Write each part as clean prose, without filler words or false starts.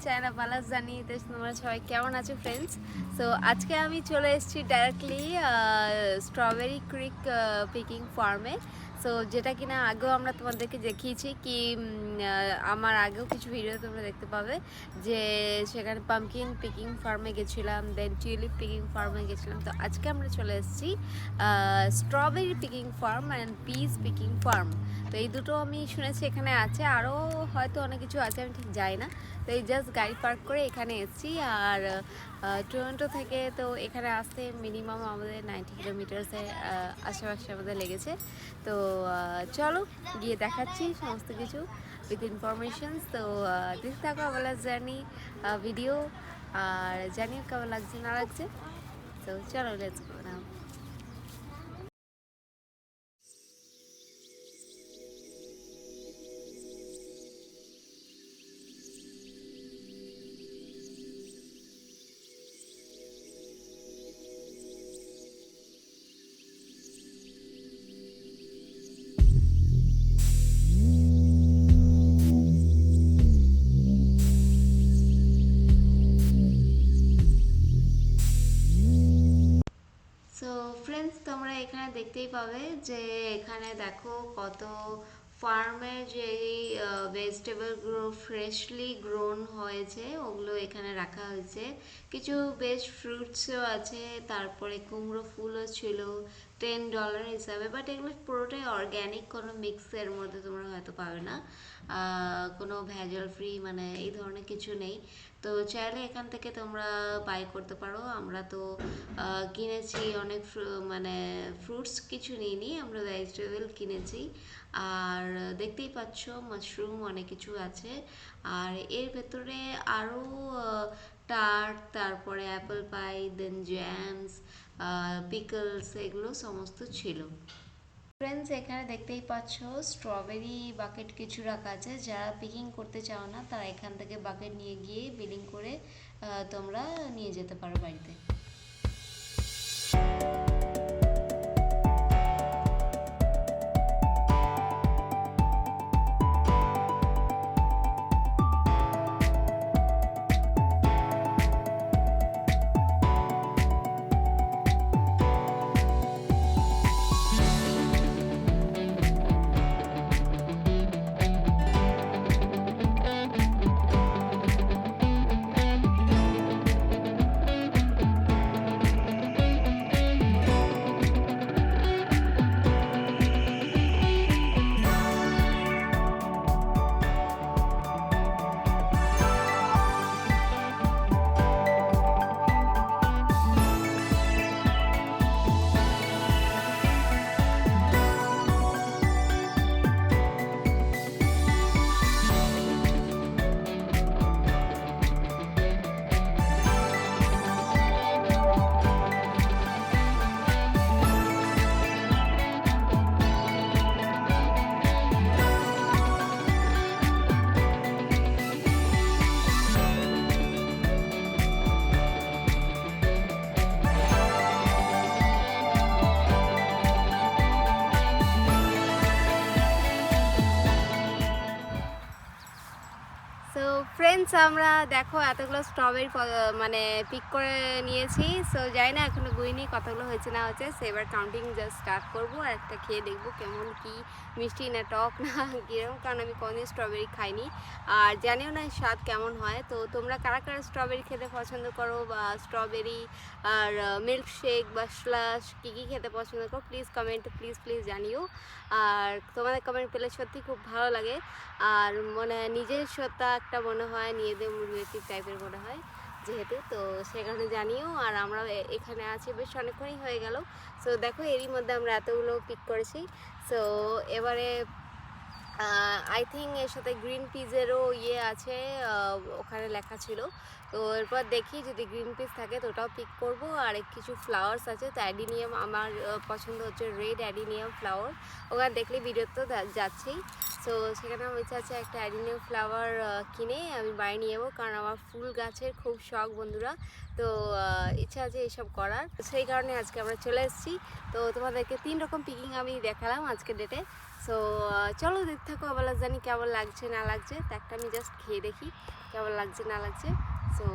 China বালাস জানি তো তোমরা সবাই কেমন আছো ফ্রেন্ডস। সো আজকে আমি চলে এসেছি ডাইরেক্টলি স্ট্রবেরি ক্রিক পিকিং ফার্মে। সো যেটা কিনা আগেও আমরা তোমাদেরকে দেখিয়েছি কি আমার আগেও কিছু ভিডিও তোমরা দেখতে পাবে যে সেখানে পামকিন পিকিং ফার্মে গেছিলাম, দেন টিউলিপ পিকিং ফার্মে গেছিলাম। তো আজকে আমরা চলে এসেছি strawberry picking farm and peas picking farm. তো এই দুটো আমি শুনেছি এখানে আছে, আরও হয়তো অনেক কিছু আছে, আমি ঠিক যাই না। তো এই জাস্ট গাড়ি পার্ক করে এখানে এসেছি। আর টরন্টো থেকে তো এখানে আসতে মিনিমাম আমাদের 90 কিলোমিটার্সের আশেপাশে আমাদের লেগেছে। তো চলো গিয়ে দেখাচ্ছি সমস্ত কিছু উইথ ইনফরমেশনস। তো দেখতে থাকো আমার জার্নি ভিডিও, আর জানিও কেমন লাগছে না লাগছে। তো চলো let's go now. So friends, তোমরা এখানে দেখতেই পাবে যে এখানে দেখো কত ফার্মের যে ভেজিটেবলগুলো ফ্রেশলি গ্রোন হয়েছে ওগুলো এখানে রাখা হয়েছে। কিছু বেস্ট ফ্রুটসও আছে, তারপরে কুমড়ো ফুলও ছিল $10 হিসাবে। বাট এগুলো পুরোটাই অর্গ্যানিক, কোনো মিক্সের মধ্যে তোমরা হয়তো পাবে না, কোনো ভেজাল ফ্রি মানে এই ধরনের কিছু নেই। তো চাইলে এখান থেকে তোমরা বাই করতে পারো। আমরা তো কিনেছি অনেক মানে ফ্রুটস কিছু নিইনি, আমরা ভেজিটেবল কিনেছি। আর দেখতেই পাচ্ছ মাশরুম অনেক কিছু আছে। আর এর ভেতরে আরও টার্ট, তারপরে অ্যাপল পাই, দেন জ্যামস, পিকলস, এগুলো সমস্ত ছিল। ফ্রেন্ডস, এখানে দেখতেই পাচ্ছ স্ট্রবেরি বাকেট কিছু রাখা আছে। যারা পিকিং করতে চাও না তারা এখান থেকে বাকেট নিয়ে গিয়ে বিলিং করে তোমরা নিয়ে যেতে পারো বাড়িতে। সো ফ্রেন্ডস, আমরা দেখো এতগুলো স্ট্রবেরি মানে পিক করে নিয়েছি। সো যাই না এখনো গুইনি কতগুলো হয়েছে না হচ্ছে। সো এবার কাউন্টিং জাস্ট স্টার্ট করবো আর একটা খেয়ে দেখবো কেমন কি মিষ্টি না টক না কীরকম, কারণ আমি কোনোদিন স্ট্রবেরি খাইনি আর জানিও না স্বাদ কেমন হয়। তো তোমরা কারা কারা স্ট্রবেরি খেতে পছন্দ করো, বা স্ট্রবেরি আর মিল্ক শেক বা স্লাশ কী কী খেতে পছন্দ করো, প্লিজ কমেন্টে প্লিজ জানিও। আর তোমাদের কমেন্ট পেলে সত্যি খুব ভালো লাগে, আর মনে নিজের সত্তা একটা মনে হয়, নিজেদের মোটিভেটিভ টাইপের মনে হয় যেহেতু, তো সেখানে জানিও। আর আমরা এখানে আছি বেশ অনেকক্ষণই হয়ে গেল। সো দেখো এরই মধ্যে আমরা এতগুলো পিক করেছি। সো এবারে আই থিঙ্ক এর সাথে গ্রিন পিসেরও ইয়ে আছে, ওখানে লেখা ছিল। তো এরপর দেখি যদি গ্রিন পিস থাকে তো ওটাও পিক করব। আর কিছু ফ্লাওয়ার্স আছে, তো অ্যাডিনিয়াম আমার পছন্দ হচ্ছে রেড অ্যাডিনিয়াম ফ্লাওয়ার, ওখানে দেখলে ভিডিও তো যাচ্ছেই। সো সেখানে আমার ইচ্ছা আছে একটা অ্যাডিনিয়াম ফ্লাওয়ার কিনে আমি বাড়ি নিয়ে যাবো, কারণ আমার ফুল গাছের খুব শখ বন্ধুরা। তো ইচ্ছা আছে এইসব করার, সেই কারণে আজকে আমরা চলে এসেছি। তো তোমাদেরকে 3 রকম পিকিং আমি দেখালাম আজকের ডেটে। সো চলো দেখতে থাকো, আবার জানি কেমন লাগছে না লাগছে। তো একটা আমি জাস্ট খেয়ে দেখি কেমন লাগছে না লাগছে। সো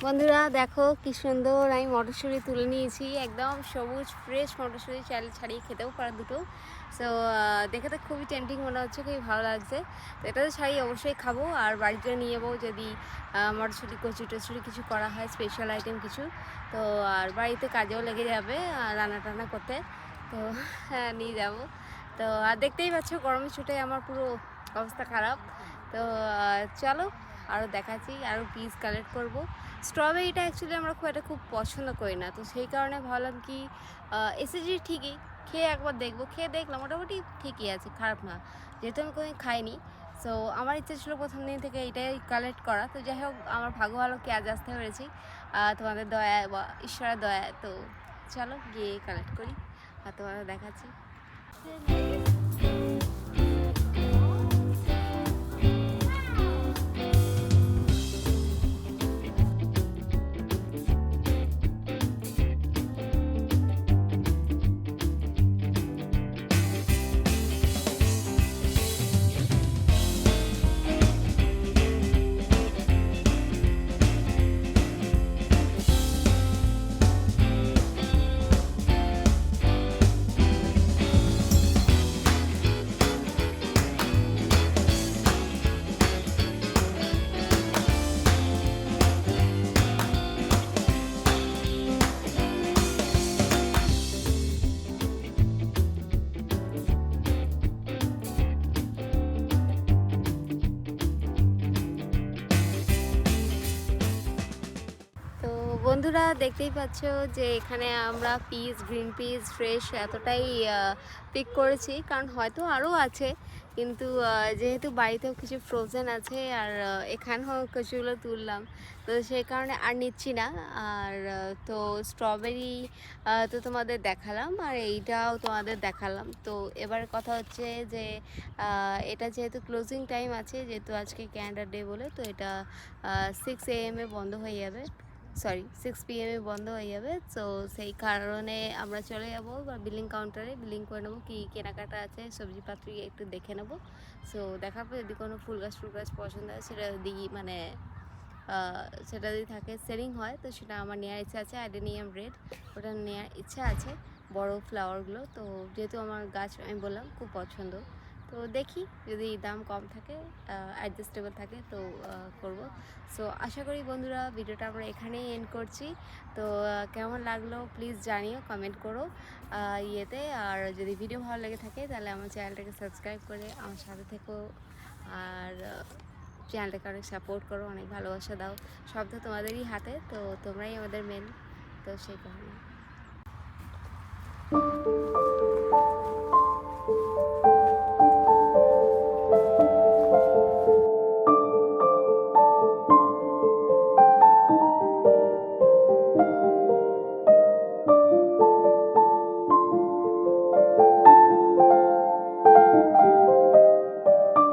বন্ধুরা দেখো কি সুন্দর আমি মটরশুঁটি তুলে নিয়েছি, একদম সবুজ ফ্রেশ মটরশুঁটি, চাল ছাড়িয়ে খেতেও পারা দুটো। সো দেখে তো খুবই টেম্পটিং মনে হচ্ছে, খুবই ভালো লাগছে। তো এটা তো ছাড়িয়ে অবশ্যই খাবো, আর বাড়িতে নিয়ে যাবো যদি মটরশুঁটি কচুরি টচুরি কিছু করা হয়, স্পেশাল আইটেম কিছু। তো আর বাড়িতে কাজেও লেগে যাবে রান্না টান্না করতে, তো নিয়ে যাব। তো আর দেখতেই পাচ্ছ গরমের ছুটে আমার পুরো অবস্থা খারাপ। তো চলো আরও দেখাচ্ছি, আরও পিস কালেক্ট করব। স্ট্রবেরিটা অ্যাকচুয়ালি আমরা খুব পছন্দ করি না, তো সেই কারণে ভাবলাম কি এসেছি ঠিকই, খেয়ে একবার দেখবো। খেয়ে দেখলাম মোটামুটি ঠিকই আছে, খারাপ না, যেহেতু আমি কোনো খাইনি। সো আমার ইচ্ছে ছিল প্রথম দিন থেকে এটাই কালেক্ট করা। তো যাই হোক আমার ভাগ্য ভালো কি আজ আসতে পেরেছি তোমাদের দয়া বা ঈশ্বরের দয়া। তো চলো গিয়ে কালেক্ট করি আর তোমাদের দেখাচ্ছি। বন্ধুরা দেখতেই পাচ্ছ যে এখানে আমরা গ্রিন পিস ফ্রেশ এতটাই পিক করেছি, কারণ হয়তো আরও আছে, কিন্তু যেহেতু বাড়িতেও কিছু ফ্রোজেন আছে আর এখানেও কিছুগুলো তুললাম, তো সেই কারণে আর নিচ্ছি না। আর তো স্ট্রবেরি তো তোমাদের দেখালাম, আর এইটাও তোমাদের দেখালাম। তো এবার কথা হচ্ছে যে এটা যেহেতু ক্লোজিং টাইম আছে, যেহেতু আজকে ক্যালেন্ডার ডে বলে, তো এটা 6 AM বন্ধ হয়ে যাবে, 6 PM বন্ধ হয়ে যাবে। তো সেই কারণে আমরা চলে যাবো বা বিলিং কাউন্টারে বিলিং করে নেবো, কী কেনাকাটা আছে সবজিপাতি একটু দেখে নেবো। সো দেখার পর যদি কোনো ফুল গাছ পছন্দ হয় সেটা যদি সেটা যদি থাকে সেলিং হয়, তো সেটা আমার নেওয়ার ইচ্ছা আছে। অ্যাডেনিয়াম রেড ওটা নেওয়ার ইচ্ছা আছে, বড় ফ্লাওয়ারগুলো। তো যেহেতু আমার গাছ আমি বললাম খুব পছন্দ, তো দেখি যদি দাম কম থাকে অ্যাডজাস্টেবল থাকে তো করব। সো আশা করি বন্ধুরা ভিডিওটা আমরা এখানেই এন্ড করছি। তো কেমন লাগলো প্লিজ জানিও, কমেন্ট করো ইয়েতে। আর যদি ভিডিও ভালো লেগে থাকে তাহলে আমার চ্যানেলটাকে সাবস্ক্রাইব করে আমার সাথে থেকো, আর চ্যানেলটাকে অনেক সাপোর্ট করো, অনেক ভালোবাসা দাও। সব তো তোমাদেরই হাতে, তো তোমরাই আমাদের মেন, তো সেই কারণে